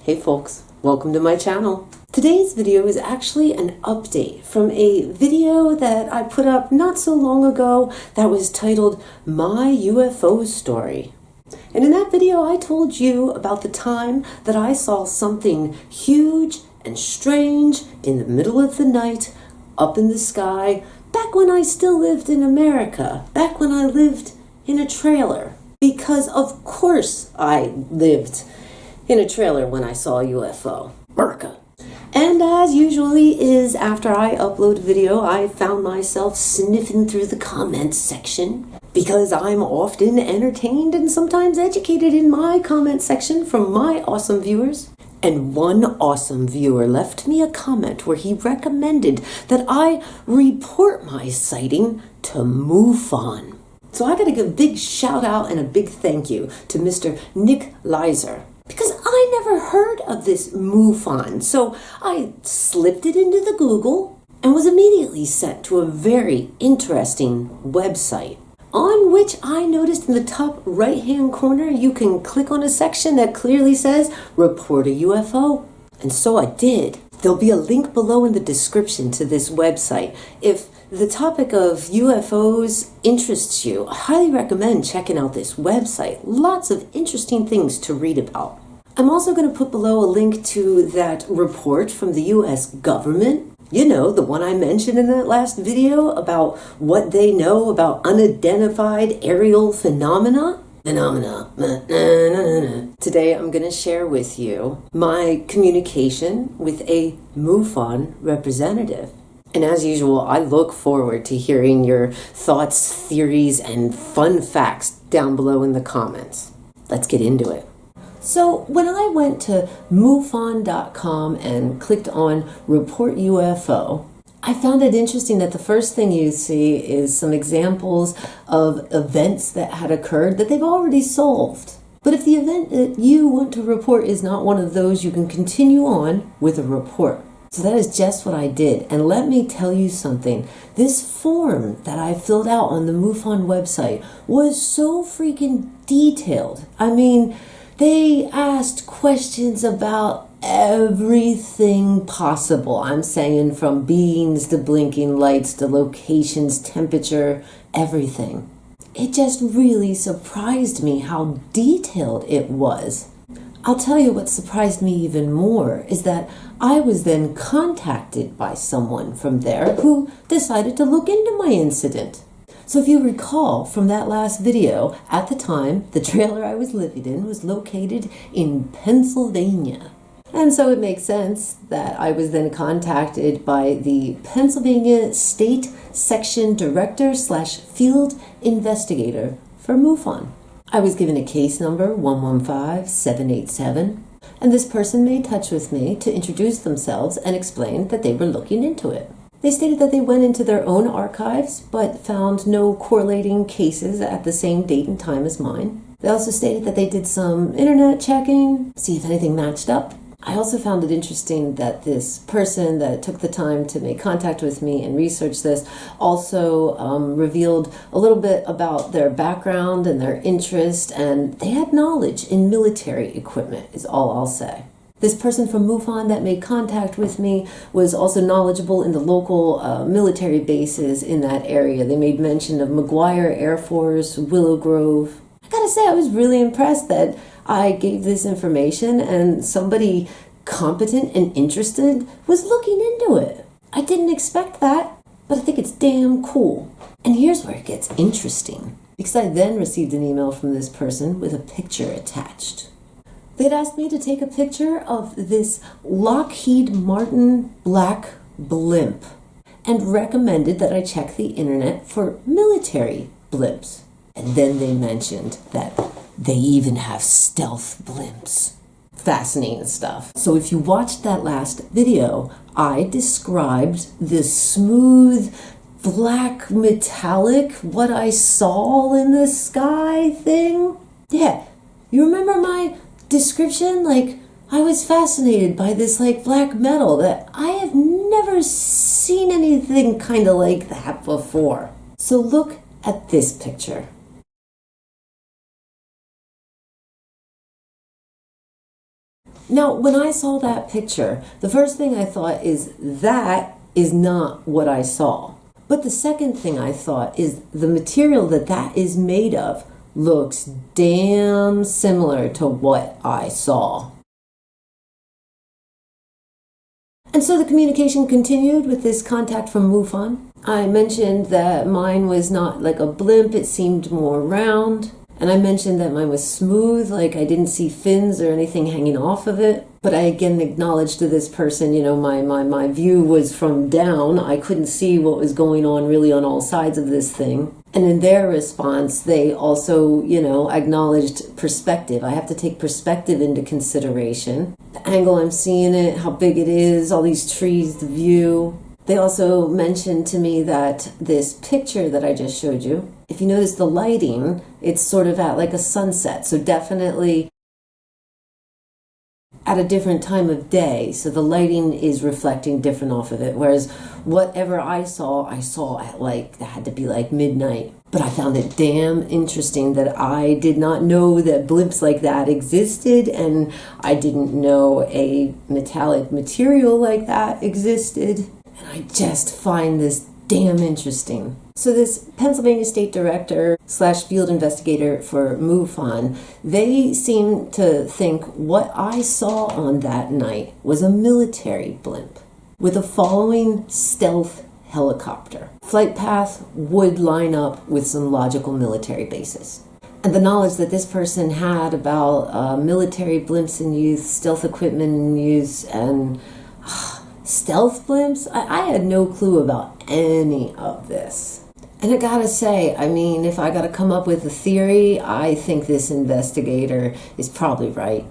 Hey folks, welcome to my channel. Today's video is actually an update from a video that I put up not so long ago that was titled My UFO Story. And in that video I told you about the time that I saw something huge and strange in the middle of the night up in the sky back when I still lived in America, back when I lived in a trailer. Because of course I lived in a trailer when I saw a UFO. America. And as usually is after I upload a video, I found myself sniffing through the comments section because I'm often entertained and sometimes educated in my comment section from my awesome viewers. And one awesome viewer left me a comment where he recommended that I report my sighting to MUFON. So I gotta give a big shout out and a big thank you to Mr. Nick Lizer, because I never heard of this MUFON. So I slipped it into the Google and was immediately sent to a very interesting website, on which I noticed in the top right hand corner you can click on a section that clearly says report a UFO. And so I did. There'll be a link below in the description to this website. If the topic of UFOs interests you, I highly recommend checking out this website. Lots of interesting things to read about. I'm also going to put below a link to that report from the US government. You know, the one I mentioned in that last video about what they know about unidentified aerial phenomena. Today I'm going to share with you my communication with a MUFON representative. And as usual, I look forward to hearing your thoughts, theories, and fun facts down below in the comments. Let's get into it. So when I went to MUFON.com and clicked on Report UFO, I found it interesting that the first thing you see is some examples of events that had occurred that they've already solved. But if the event that you want to report is not one of those, you can continue on with a report. So that is just what I did. And let me tell you something. This form that I filled out on the MUFON website was so freaking detailed. I mean, they asked questions about everything possible. I'm saying from beings to blinking lights to locations, temperature, everything. It just really surprised me how detailed it was. I'll tell you what surprised me even more is that I was then contacted by someone from there who decided to look into my incident. So if you recall from that last video, at the time, the trailer I was living in was located in Pennsylvania. And so it makes sense that I was then contacted by the Pennsylvania State Section Director / Field Investigator for MUFON. I was given a case number 115787, and this person made touch with me to introduce themselves and explain that they were looking into it. They stated that they went into their own archives, but found no correlating cases at the same date and time as mine. They also stated that they did some internet checking, see if anything matched up. I also found it interesting that this person that took the time to make contact with me and research this also revealed a little bit about their background and their interest, and they had knowledge in military equipment, is all I'll say. This person from MUFON that made contact with me was also knowledgeable in the local military bases in that area. They made mention of McGuire Air Force, Willow Grove. I gotta say, I was really impressed that I gave this information and somebody competent and interested was looking into it. I didn't expect that, but I think it's damn cool. And here's where it gets interesting, because I then received an email from this person with a picture attached. They'd asked me to take a picture of this Lockheed Martin black blimp and recommended that I check the internet for military blimps. And then they mentioned that they even have stealth blimps. Fascinating stuff. So if you watched that last video, I described this smooth, black, metallic, what I saw in the sky thing. Yeah, you remember my description? Like, I was fascinated by this like black metal that I have never seen anything kind of like that before. So look at this picture. Now, when I saw that picture, the first thing I thought is that is not what I saw. But the second thing I thought is the material that is made of looks damn similar to what I saw. And so the communication continued with this contact from MUFON. I mentioned that mine was not like a blimp, it seemed more round. And I mentioned that mine was smooth, like I didn't see fins or anything hanging off of it. But I again acknowledged to this person, my view was from down. I couldn't see what was going on really on all sides of this thing. And in their response, they also, acknowledged perspective. I have to take perspective into consideration. The angle I'm seeing it, how big it is, all these trees, the view. They also mentioned to me that this picture that I just showed you, if you notice the lighting, it's sort of at like a sunset. So definitely at a different time of day. So the lighting is reflecting different off of it. Whereas whatever I saw at that had to be like midnight. But I found it damn interesting that I did not know that blimps like that existed, and I didn't know a metallic material like that existed. And I just find this damn interesting. So this Pennsylvania State Director / field investigator for MUFON, they seem to think what I saw on that night was a military blimp with a following stealth helicopter. Flight path would line up with some logical military bases. And the knowledge that this person had about military blimps in use, stealth equipment in use, and stealth blimps, I had no clue about any of this. And I gotta say, if I gotta come up with a theory, I think this investigator is probably right.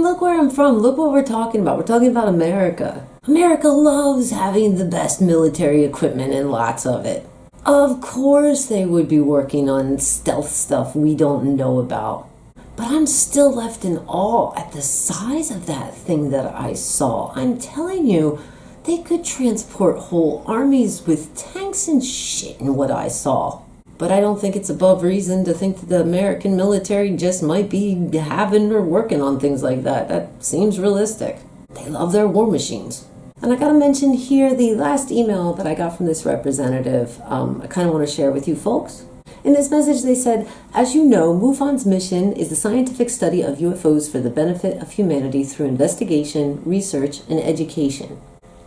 Look where I'm from. Look what we're talking about. We're talking about America. America loves having the best military equipment and lots of it. Of course they would be working on stealth stuff we don't know about. But I'm still left in awe at the size of that thing that I saw. I'm telling you, they could transport whole armies with tanks and shit in what I saw. But I don't think it's above reason to think that the American military just might be having or working on things like that. That seems realistic. They love their war machines. And I gotta mention here the last email that I got from this representative. I kind of want to share with you folks. In this message, they said, as you know, MUFON's mission is the scientific study of UFOs for the benefit of humanity through investigation, research, and education.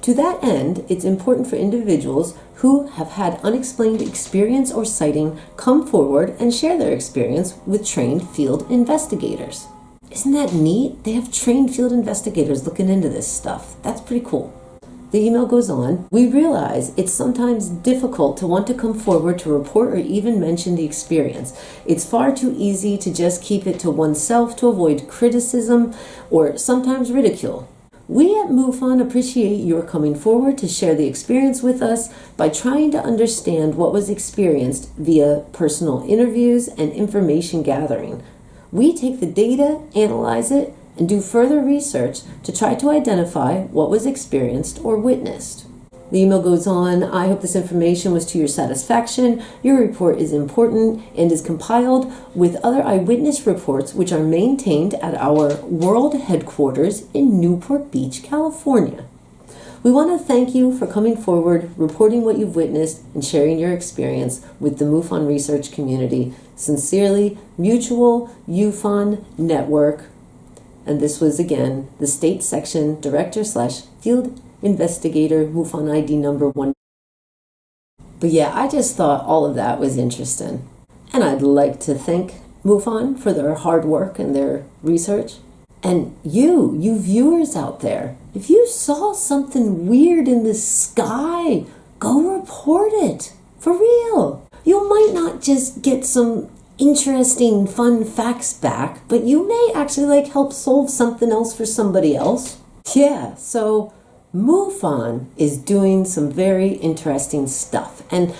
To that end, it's important for individuals who have had unexplained experience or sighting come forward and share their experience with trained field investigators. Isn't that neat? They have trained field investigators looking into this stuff. That's pretty cool. The email goes on, we realize it's sometimes difficult to want to come forward to report or even mention the experience. It's far too easy to just keep it to oneself to avoid criticism or sometimes ridicule. We at MUFON appreciate your coming forward to share the experience with us by trying to understand what was experienced via personal interviews and information gathering. We take the data, analyze it, and do further research to try to identify what was experienced or witnessed. The email goes on, I hope this information was to your satisfaction. Your report is important and is compiled with other eyewitness reports which are maintained at our world headquarters in Newport Beach, California. We want to thank you for coming forward, reporting what you've witnessed, and sharing your experience with the MUFON research community. Sincerely, Mutual UFON Network. And this was, again, the State Section Director / Field Investigator, MUFON ID number 1. But yeah, I just thought all of that was interesting. And I'd like to thank MUFON for their hard work and their research. And you viewers out there, if you saw something weird in the sky, go report it. For real. You might not just get some interesting, fun facts back, but you may actually help solve something else for somebody else. Yeah, so MUFON is doing some very interesting stuff. And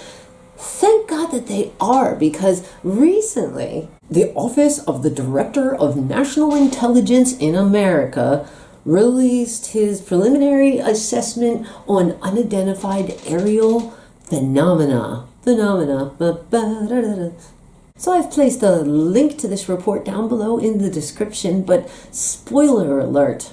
thank God that they are, because recently, the Office of the Director of National Intelligence in America released his preliminary assessment on unidentified aerial phenomena. So I've placed a link to this report down below in the description, but spoiler alert,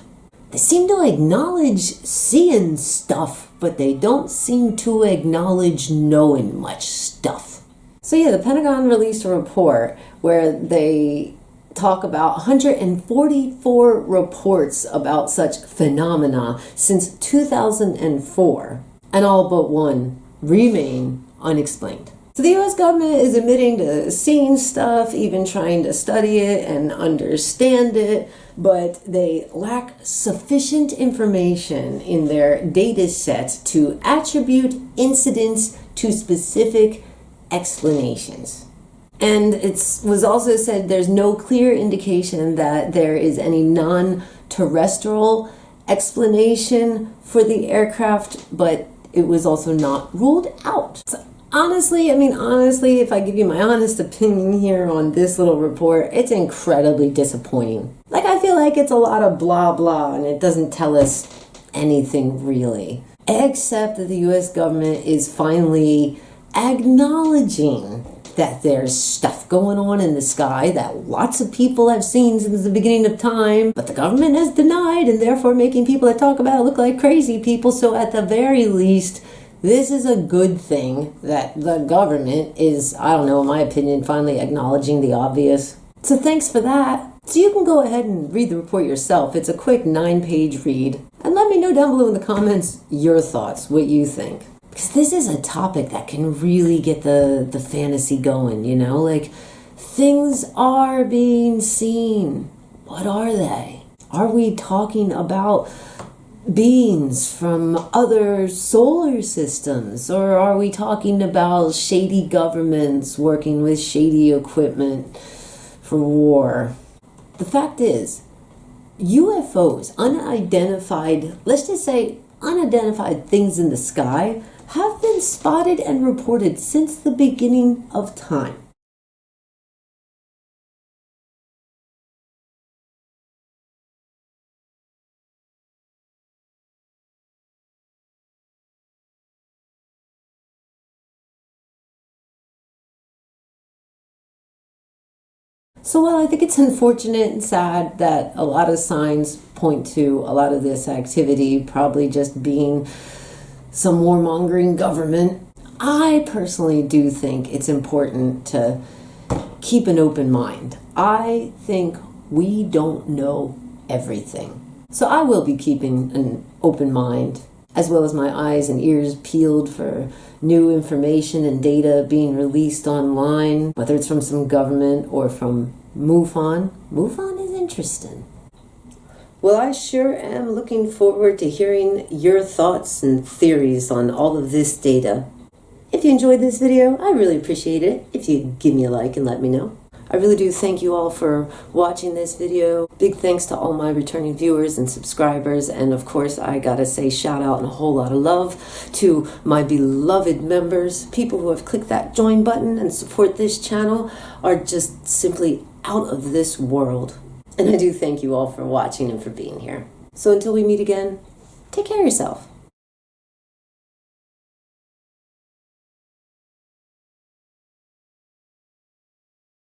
they seem to acknowledge seeing stuff, but they don't seem to acknowledge knowing much stuff. So yeah, the Pentagon released a report where they talk about 144 reports about such phenomena since 2004, and all but one remain unexplained. So the US government is admitting to seeing stuff, even trying to study it and understand it, but they lack sufficient information in their data set to attribute incidents to specific explanations. And it was also said there's no clear indication that there is any non-terrestrial explanation for the aircraft, but it was also not ruled out. So honestly, if I give you my honest opinion here on this little report, it's incredibly disappointing. Like, I feel like it's a lot of blah blah and it doesn't tell us anything really. Except that the US government is finally acknowledging that there's stuff going on in the sky that lots of people have seen since the beginning of time, but the government has denied and therefore making people that talk about it look like crazy people. So at the very least, this is a good thing that the government is, I don't know, in my opinion, finally acknowledging the obvious. So thanks for that. So you can go ahead and read the report yourself. It's a quick 9-page read. And let me know down below in the comments your thoughts, what you think. Because this is a topic that can really get the fantasy going, you know? Like, things are being seen. What are they? Are we talking about beings from other solar systems? Or are we talking about shady governments working with shady equipment for war? The fact is, UFOs, unidentified, let's just say unidentified things in the sky, have been spotted and reported since the beginning of time. So while I think it's unfortunate and sad that a lot of signs point to a lot of this activity probably just being some warmongering government, I personally do think it's important to keep an open mind. I think we don't know everything. So I will be keeping an open mind, as well as my eyes and ears peeled for new information and data being released online, whether it's from some government or from MUFON. MUFON is interesting. Well, I sure am looking forward to hearing your thoughts and theories on all of this data. If you enjoyed this video, I really appreciate it if you give me a like and let me know. I really do thank you all for watching this video. Big thanks to all my returning viewers and subscribers. And of course, I gotta say shout out and a whole lot of love to my beloved members. People who have clicked that join button and support this channel are just simply out of this world. And I do thank you all for watching and for being here. So until we meet again, take care of yourself.